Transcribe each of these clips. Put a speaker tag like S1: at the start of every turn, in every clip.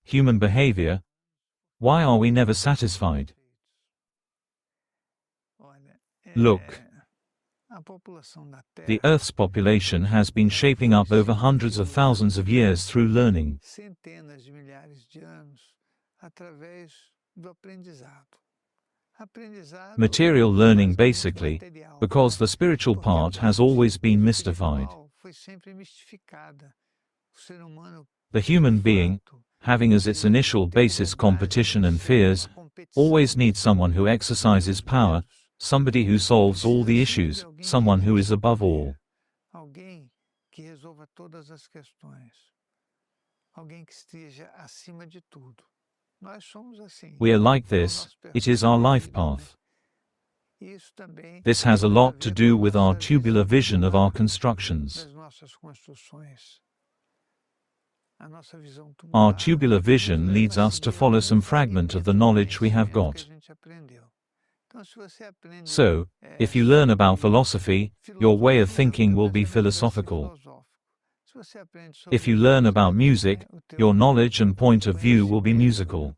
S1: human behavior, why are we never satisfied? Look. The Earth's population has been shaping up over hundreds of thousands of years through learning. Material learning basically, because the spiritual part has always been mystified. The human being, having as its initial basis competition and fears, always needs someone who exercises power, somebody who solves all the issues, someone who is above all. We are like this, it is our life path. This has a lot to do with our tubular vision of our constructions. Our tubular vision leads us to follow some fragment of the knowledge we have got. So, if you learn about philosophy, your way of thinking will be philosophical. If you learn about music, your knowledge and point of view will be musical.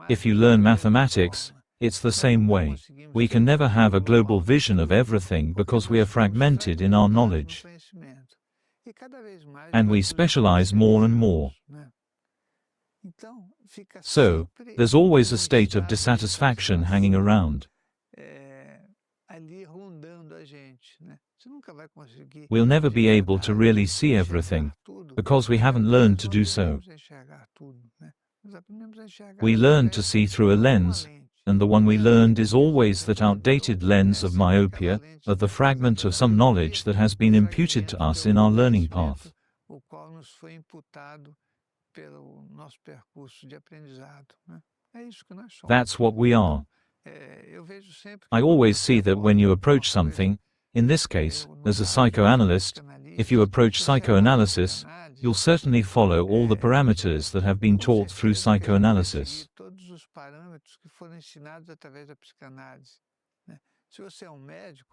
S1: If you learn mathematics, it's the same way. We can never have a global vision of everything because we are fragmented in our knowledge. And we specialize more and more. So, there's always a state of dissatisfaction hanging around. We'll never be able to really see everything, because we haven't learned to do so. We learn to see through a lens, and the one we learned is always that outdated lens of myopia, of the fragment of some knowledge that has been imputed to us in our learning path. That's what we are. I always see that when you approach something, in this case, as a psychoanalyst, if you approach psychoanalysis, you'll certainly follow all the parameters that have been taught through psychoanalysis.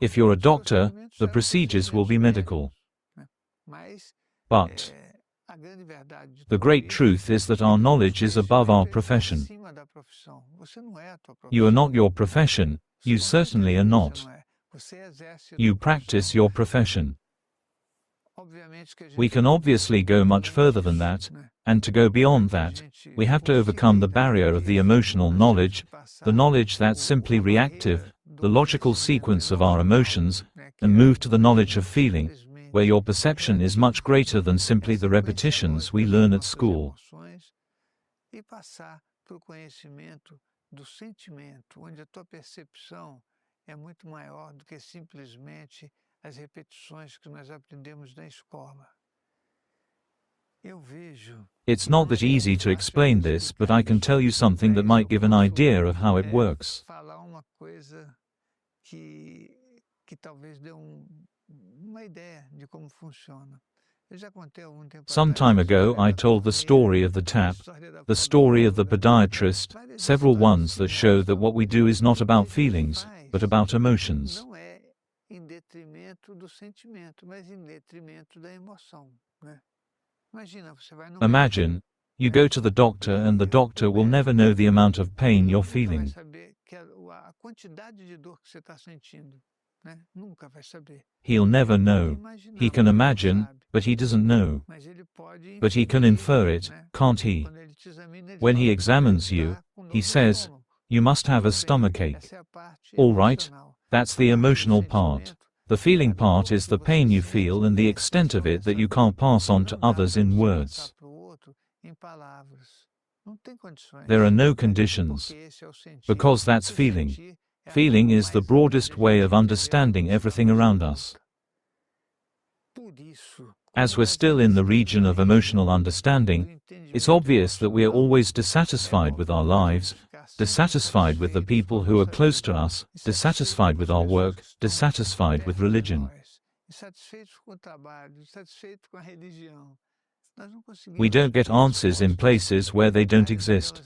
S1: If you're a doctor, the procedures will be medical. But the great truth is that our knowledge is above our profession. You are not your profession, you certainly are not. You practice your profession. We can obviously go much further than that, and to go beyond that, we have to overcome the barrier of the emotional knowledge, the knowledge that's simply reactive, the logical sequence of our emotions, and move to the knowledge of feeling, where your perception is much greater than simply the repetitions we learn at school. It's not that easy to explain this, but I can tell you something that might give an idea of how it works. Some time ago I told the story of the tap, the story of the podiatrist, several ones that show that what we do is not about feelings, but about emotions. Imagine, you go to the doctor and the doctor will never know the amount of pain you're feeling. He'll never know. He can imagine, but he doesn't know. But he can infer it, can't he? When he examines you, he says, "You must have a stomachache." All right, that's the emotional part. The feeling part is the pain you feel and the extent of it that you can't pass on to others in words. There are no conditions. Because that's feeling. Feeling is the broadest way of understanding everything around us. As we're still in the region of emotional understanding, it's obvious that we are always dissatisfied with our lives, dissatisfied with the people who are close to us, dissatisfied with our work, dissatisfied with religion. We don't get answers in places where they don't exist.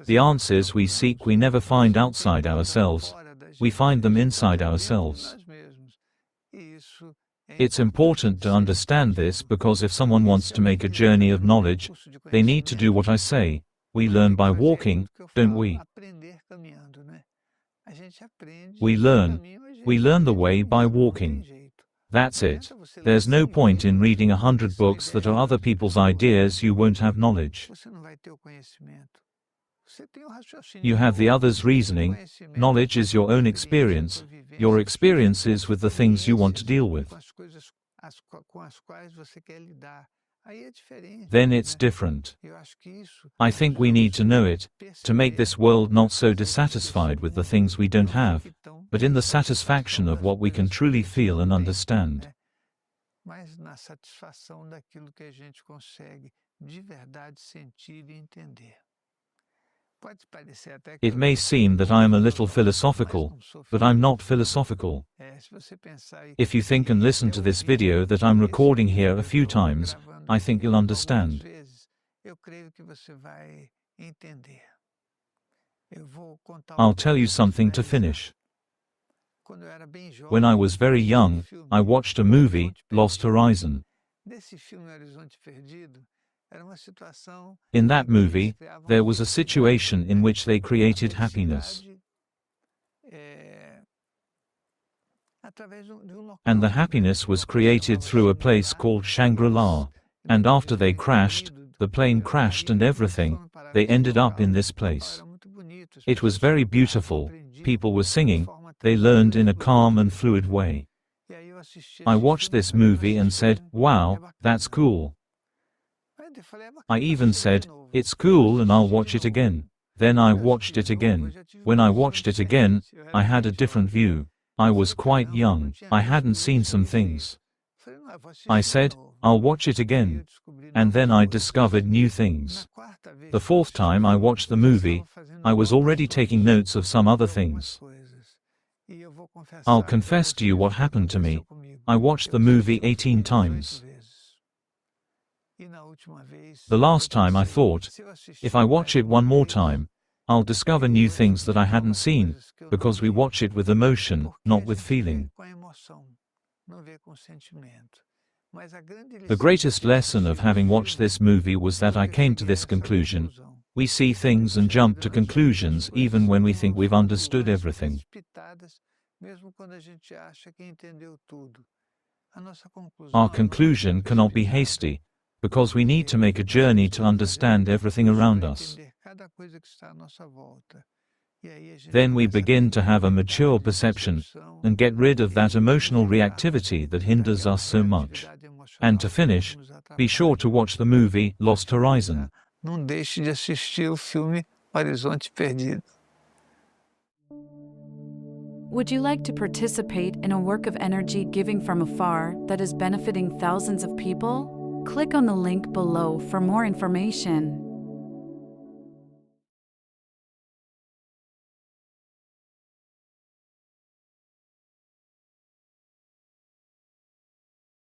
S1: The answers we seek we never find outside ourselves, we find them inside ourselves. It's important to understand this because if someone wants to make a journey of knowledge, they need to do what I say. We learn by walking, don't we? We learn. We learn the way by walking. That's it. There's no point in reading 100 books that are other people's ideas. You won't have knowledge. You have the other's reasoning. Knowledge is your own experience, your experiences with the things you want to deal with. Then it's different. I think we need to know it, to make this world not so dissatisfied with the things we don't have, but in the satisfaction of what we can truly feel and understand. It may seem that I am a little philosophical, but I'm not philosophical. If you think and listen to this video that I'm recording here a few times, I think you'll understand. I'll tell you something to finish. When I was very young, I watched a movie, Lost Horizon. In that movie, there was a situation in which they created happiness. And the happiness was created through a place called Shangri-La. And after they crashed, the plane crashed and everything, they ended up in this place. It was very beautiful, people were singing, they learned in a calm and fluid way. I watched this movie and said, wow, that's cool. I even said, it's cool and I'll watch it again. Then I watched it again. When I watched it again, I had a different view. I was quite young, I hadn't seen some things. I said, I'll watch it again. And then I discovered new things. The fourth time I watched the movie, I was already taking notes of some other things. I'll confess to you what happened to me. I watched the movie 18 times. The last time I thought, if I watch it one more time, I'll discover new things that I hadn't seen, because we watch it with emotion, not with feeling. The greatest lesson of having watched this movie was that I came to this conclusion. We see things and jump to conclusions even when we think we've understood everything. Our conclusion cannot be hasty, because we need to make a journey to understand everything around us. Then we begin to have a mature perception, and get rid of that emotional reactivity that hinders us so much. And to finish, be sure to watch the movie Lost Horizon.
S2: Não deixe de assistir o filme Horizonte Perdido.
S3: Would you like to participate in a work of energy giving from afar that is benefiting thousands of people? Click on the link below for more information.